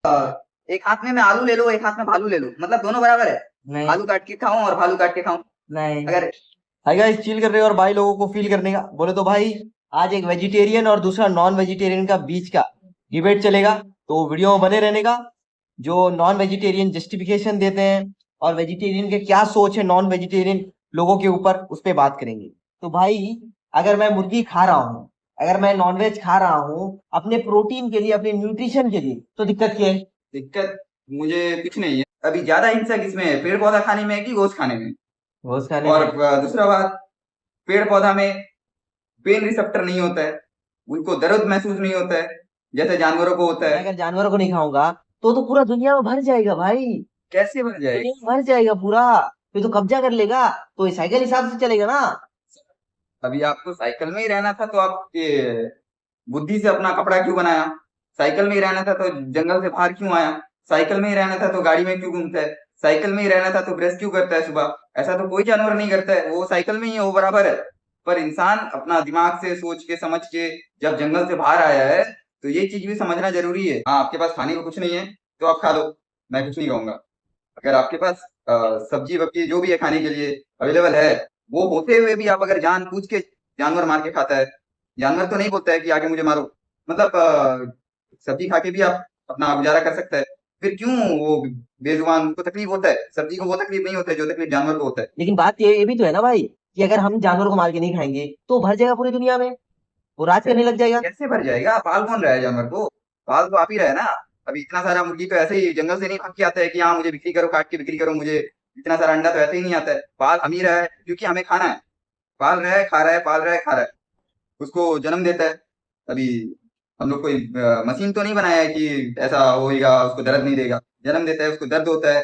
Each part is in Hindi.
एक हाथ में मैं आलू ले लूं, एक हाथ में भालू ले लूं, मतलब दोनों बराबर है? नहीं। आलू काट के खाऊं और भालू काट के खाऊं? नहीं। अगर हाय गाइस, चिल कर रहे हो और भाई लोगों को फील करने का बोले तो भाई आज एक वेजिटेरियन और दूसरा नॉन वेजिटेरियन का बीच का डिबेट चलेगा। तो वीडियो में बने रहने का। जो नॉन वेजिटेरियन जस्टिफिकेशन देते हैं और वेजिटेरियन के क्या सोच है नॉन वेजिटेरियन लोगों के ऊपर, उस पे बात करेंगे। तो भाई, अगर मैं मुर्गी खा रहा हूँ, अगर मैं नॉनवेज खा रहा हूँ अपने प्रोटीन के लिए, अपने न्यूट्रिशन के लिए, तो दिक्कत क्या है? दिक्कत मुझे कुछ नहीं है। अभी ज्यादा हिंसा किसमें है, पेड़ पौधा खाने में है कि गोश्त खाने में? घोष खाने और में। दूसरा बात, पेड़ पौधा में पेन रिसेप्टर नहीं होता है, उनको दर्द महसूस नहीं होता है जैसे जानवरों को होता मैं है। अगर जानवरों को नहीं खाऊंगा तो पूरा दुनिया में भर जाएगा भाई। कैसे भर जाएगा? दुनिया में भर जाएगा पूरा। फिर तो कब्जा कर लेगा। तो ये साइकिल हिसाब से चलेगा ना। अभी आपको साइकिल में ही रहना था तो आप ये बुद्धि से अपना कपड़ा क्यों बनाया? साइकिल में ही रहना था तो जंगल से बाहर क्यों आया? साइकिल में ही रहना था तो गाड़ी में क्यों घूमता है? साइकिल में ही रहना था तो ब्रश क्यों करता है सुबह? ऐसा तो कोई जानवर नहीं करता है, वो साइकिल में ही है, वो बराबर है। पर इंसान अपना दिमाग से सोच के समझ के जब जंगल से बाहर आया है तो ये चीज भी समझना जरूरी है। हाँ, आपके पास खाने को कुछ नहीं है तो आप खा लो, मैं कुछ नहीं कहूंगा। अगर आपके पास सब्जी वब्जी जो भी है खाने के लिए अवेलेबल है, वो होते हुए भी आप अगर जान पूछ के जानवर मार के खाता है, जानवर तो नहीं बोलता है कि आगे मुझे मारो, मतलब सब्जी खा के भी आप अपना गुजारा कर सकता है। फिर क्यों वो बेजुबान को तकलीफ होता है? सब्जी को वो तकलीफ नहीं होता है जो तकलीफ जानवर को होता है। लेकिन बात ये भी तो है ना भाई, कि अगर हम जानवरों को मार के नहीं खाएंगे तो भर जाएगा पूरी दुनिया में। वो राज करने लग जाएगा। कैसे भर जाएगा? पाल कौन रहा है जानवर को? पाल तो आप ही रहे ना। अभी इतना सारा मुर्गी तो ऐसे ही जंगल से नहीं भाग के आता है कि हाँ मुझे बिक्री करो, काट के बिक्री करो मुझे। इतना सारा अंडा तो ऐसे ही नहीं आता है, पाल हम ही रहा है क्योंकि हमें खाना है। पाल रहा है, खा रहा है, पाल रहा है, खा रहा है, उसको जन्म देता है। अभी हम लोग कोई मशीन तो नहीं बनाया है कि ऐसा होएगा उसको दर्द नहीं देगा। जन्म देता है, उसको दर्द होता है।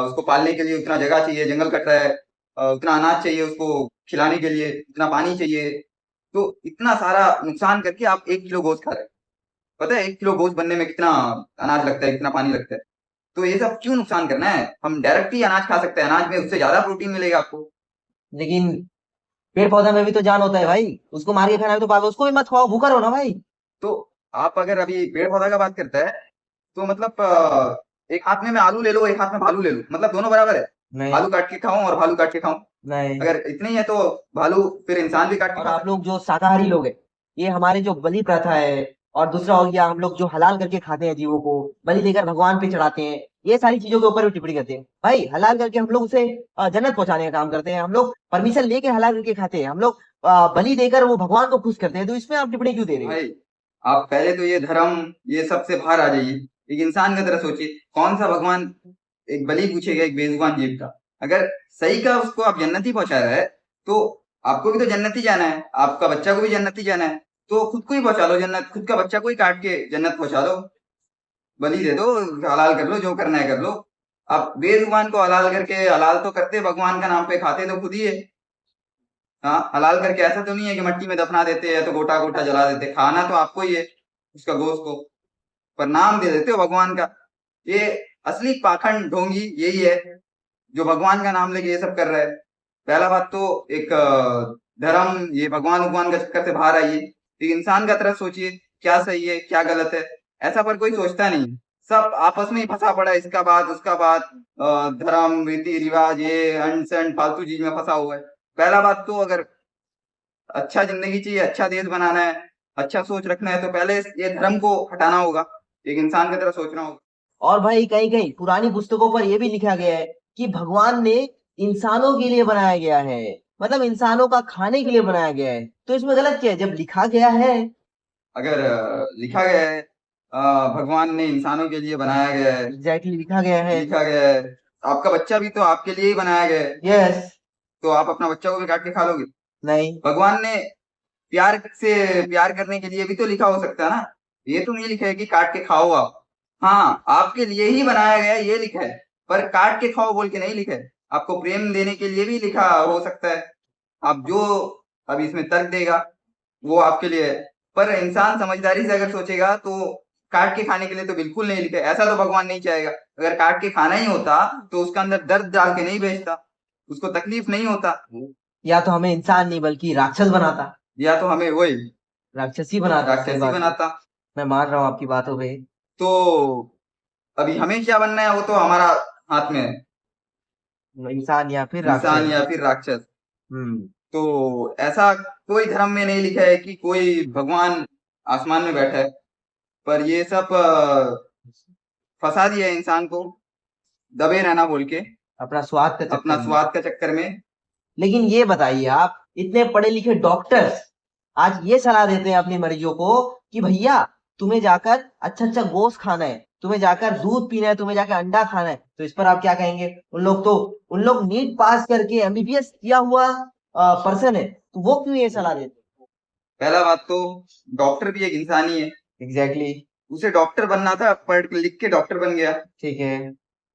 उसको पालने के लिए उतना जगह चाहिए, जंगल कट रहा है। उतना अनाज चाहिए उसको खिलाने के लिए, उतना पानी चाहिए। तो इतना सारा नुकसान करके आप 1 किलो गोश्त खा रहे हैं। पता है 1 किलो गोश्त बनने में कितना अनाज लगता है, कितना पानी लगता है? तो ये सब क्यों नुकसान करना है? हम डायरेक्ट ही अनाज खा सकते हैं, अनाज में उससे ज्यादा प्रोटीन मिलेगा आपको। लेकिन पेड़ पौधा में भी तो जान होता है भाई। उसको मार के खाना है तो पागल, उसको भी मत खाओ, भूखा रहो ना भाई। तो आप अगर अभी पेड़ पौधा का बात करता है तो मतलब एक हाथ में मैं आलू ले लूं, एक हाथ में भालू ले लूं, मतलब दोनों बराबर है? नहीं। आलू काट के खाऊं और भालू काट के खाऊं? नहीं। अगर इतने ही है तो भालू फिर इंसान भी काट के और खा आप सकते लोग जो शाकाहारी लोग हैं, ये हमारे जो बलि प्रथा है, और दूसरा हो गया हम लोग जो हलाल करके खाते हैं जीवों को, बलि देकर भगवान पे चढ़ाते हैं, ये सारी चीजों के ऊपर भी टिप्पणी करते हैं। भाई हलाल करके हम लोग उसे जन्नत पहुंचाने का काम करते हैं। हम लोग परमिशन लेके हलाल करके खाते हैं। हम लोग बलि देकर वो भगवान को खुश करते हैं। तो इसमें आप टिप्पणी क्यों दे हैं। रहे हो? भाई आप पहले तो ये धर्म ये सब से बाहर आ जाइए, एक इंसान की तरह सोचिए। कौन सा भगवान एक बलि पूछेगा एक बेजुबान जीव का? अगर सही का उसको आप जन्नती पहुंचा रहे हैं तो आपको भी तो जन्नती जाना है, आपका बच्चा को भी जन्नती जाना है। तो खुद को ही पहुंचा लो जन्नत, खुद का बच्चा को ही काट के जन्नत पहुंचा दो, बलि दे दो, हलाल कर लो, जो करना है कर लो। आप बेजुबान को हलाल करके, हलाल तो करते भगवान का नाम पे, खाते तो खुद ही है। हाँ, हलाल करके ऐसा तो नहीं है कि मिट्टी में दफना देते हैं तो गोटा गोटा जला देते, खाना तो आपको ही है उसका गोश्त को, पर नाम दे देते हो भगवान का। ये असली पाखंड ढोंगी यही है जो भगवान का नाम लेके ये सब कर रहा है। पहला बात तो एक धर्म ये भगवान भगवान का चक्कर से बाहर आइए, एक इंसान का तरह सोचिए क्या सही है क्या गलत है। ऐसा पर कोई सोचता नहीं, सब आपस में ही फंसा पड़ा है, इसका बात उसका बात, धर्म रीति रिवाज ये अंड संड फालतू चीज में फंसा हुआ है। पहला बात तो अगर अच्छा जिंदगी चाहिए, अच्छा देश बनाना है, अच्छा सोच रखना है तो पहले ये धर्म को हटाना होगा, एक इंसान की तरह सोचना होगा। और भाई कहीं कहीं पुरानी पुस्तकों पर यह भी लिखा गया है कि भगवान ने इंसानों के लिए बनाया गया है, मतलब इंसानों का खाने के लिए बनाया गया है। तो इसमें गलत क्या है जब लिखा गया है? अगर लिखा गया है भगवान ने इंसानों के लिए बनाया गया है, एग्जैक्टली लिखा गया है। लिखा गया है, आपका बच्चा भी तो आपके लिए ही बनाया गया है, यस। तो आप अपना बच्चा को भी काट के खा लोगे? नहीं। भगवान ने प्यार से प्यार करने के लिए भी तो लिखा हो सकता है ना। ये तो नहीं लिखा है कि काट के खाओ आप। हाँ, आपके लिए ही बनाया गया है ये लिखा है, पर काट के खाओ बोल के नहीं लिखा है। आपको प्रेम देने के लिए भी लिखा हो सकता है। आप जो अभी इसमें तर्क देगा वो आपके लिए है, पर इंसान समझदारी से अगर सोचेगा तो काट के खाने के लिए तो बिल्कुल नहीं लिखा है। ऐसा तो भगवान नहीं चाहेगा। अगर काट के खाना ही होता तो उसका अंदर दर्द डाल के नहीं भेजता, उसको तकलीफ नहीं होता। या तो हमें इंसान नहीं बल्कि राक्षस बनाता। या तो हमें वही राक्षसी बनाता, सही राक्षसी बात है। बनाता। मैं मान रहा हूँ आपकी बातों पे। तो अभी हमें क्या बनना है वो तो हमारा हाथ में है, इंसान या फिर इंसान राक्षस। या फिर राक्षस। हम्म। तो ऐसा कोई धर्म में नहीं लिखा है कि कोई भगवान आसमान में बैठा है, पर ये सब फंसा दिया है इंसान को दबे रहना बोल के, अपना स्वाद का अपना चक्कर में। स्वाद का चक्कर में। लेकिन ये बताइए, आप इतने पढ़े लिखे डॉक्टर्स आज ये सलाह देते हैं अपने मरीजों को कि भैया तुम्हें जाकर अच्छा अच्छा गोश्त खाना है, तुम्हें जाकर दूध पीना है, तुम्हें जाकर अंडा खाना है, तो इस पर आप क्या कहेंगे? उन लोग नीट पास करके एमबीबीएस किया हुआ पर्सन है, तो वो क्यों ये सलाह देते पहला बात तो डॉक्टर भी एक इंसान ही है, हैं? एग्जैक्टली। उसे डॉक्टर बनना था, पढ़ लिख के डॉक्टर बन गया, ठीक है।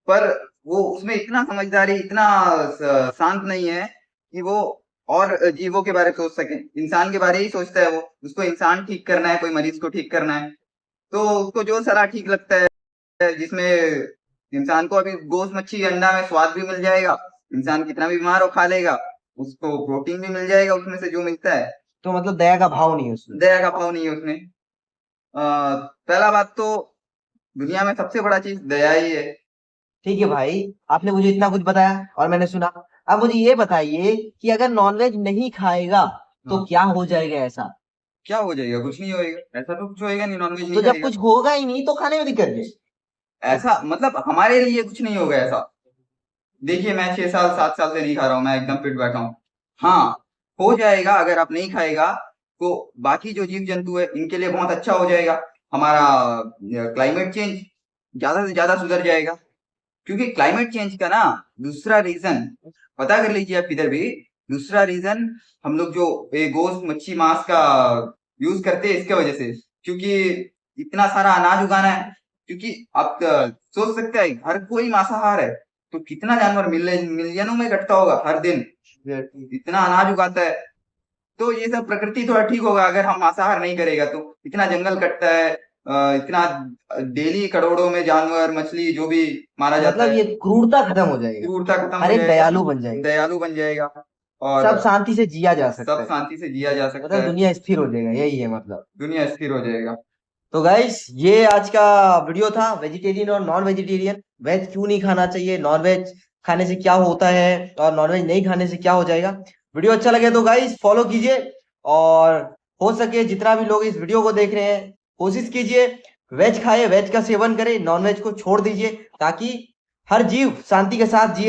पर वो उसमें इतना समझदारी, इतना शांत नहीं है कि वो और जीवों के बारे में सोच सके। इंसान के बारे ही सोचता है वो, उसको इंसान ठीक करना है, कोई मरीज को ठीक करना है, तो उसको जो सलाह ठीक लगता है, जिसमें इंसान को अभी गोश्त मच्छी अंडा में स्वाद भी मिल जाएगा, इंसान कितना भी बीमार हो खा लेगा, उसको प्रोटीन भी मिल जाएगा उसमें से जो मिलता है। तो मतलब दया का भाव नहीं है उसमें। दया का भाव नहीं है उसमें। पहला बात तो दुनिया में सबसे बड़ा चीज दया ही है। ठीक है भाई, आपने मुझे इतना कुछ बताया और मैंने सुना। अब मुझे ये बताइए कि अगर नॉनवेज नहीं खाएगा तो हाँ, क्या हो जाएगा ऐसा? क्या हो जाएगा? कुछ नहीं होएगा, ऐसा तो कुछ होएगा नहीं, नॉनवेज नहीं तो जब खाएगा। कुछ होगा ही नहीं तो खाने में दिक्कत है। ऐसा मतलब हमारे लिए कुछ नहीं होगा ऐसा। देखिए मैं 6 साल 7 साल से नहीं खा रहा हूँ, मैं एकदम फिट बैठा हूँ। हाँ, हो जाएगा अगर आप नहीं खाएगा, तो बाकी जो जीव जंतु है इनके लिए बहुत अच्छा हो जाएगा। हमारा क्लाइमेट चेंज ज्यादा से ज्यादा सुधर जाएगा, क्योंकि क्लाइमेट चेंज का ना दूसरा रीजन पता कर लीजिए आप किधर भी। दूसरा रीजन हम लोग जो ये गोश्त मच्छी मांस का यूज करते हैं इसके वजह से, क्योंकि इतना सारा अनाज उगाना है। क्योंकि आप सोच सकते हैं हर कोई मांसाहार है, तो कितना जानवर मिलियनों में कटता होगा हर दिन, इतना अनाज उगाता है। तो ये सब प्रकृति थोड़ा ठीक होगा अगर हम मांसाहार नहीं करेगा तो। इतना जंगल कटता है, इतना डेली करोड़ों में जानवर मछली जो भी मारा जाता मतलब है, ये क्रूरता खत्म हो जाएगी, क्रूरता खत्म हर हो एक जाएगा, दयालु बन जाएगा, दयालु बन जाएगा, और सब शांति से जिया जा सकता सब है। शांति से जिया जा सकता मतलब है, दुनिया स्थिर हो जाएगा, यही है मतलब। दुनिया स्थिर हो जाएगा। तो गाइस, ये आज का वीडियो था वेजिटेरियन और नॉन वेजिटेरियन। वेज क्यों नहीं खाना चाहिए, नॉन वेज खाने से क्या होता है और नॉन वेज नहीं खाने से क्या हो जाएगा। वीडियो अच्छा लगे तो गाइस फॉलो कीजिए, और हो सके जितना भी लोग इस वीडियो को देख रहे हैं कोशिश कीजिए वेज खाए, वेज का सेवन करें, नॉन वेज को छोड़ दीजिए, ताकि हर जीव शांति के साथ जिए।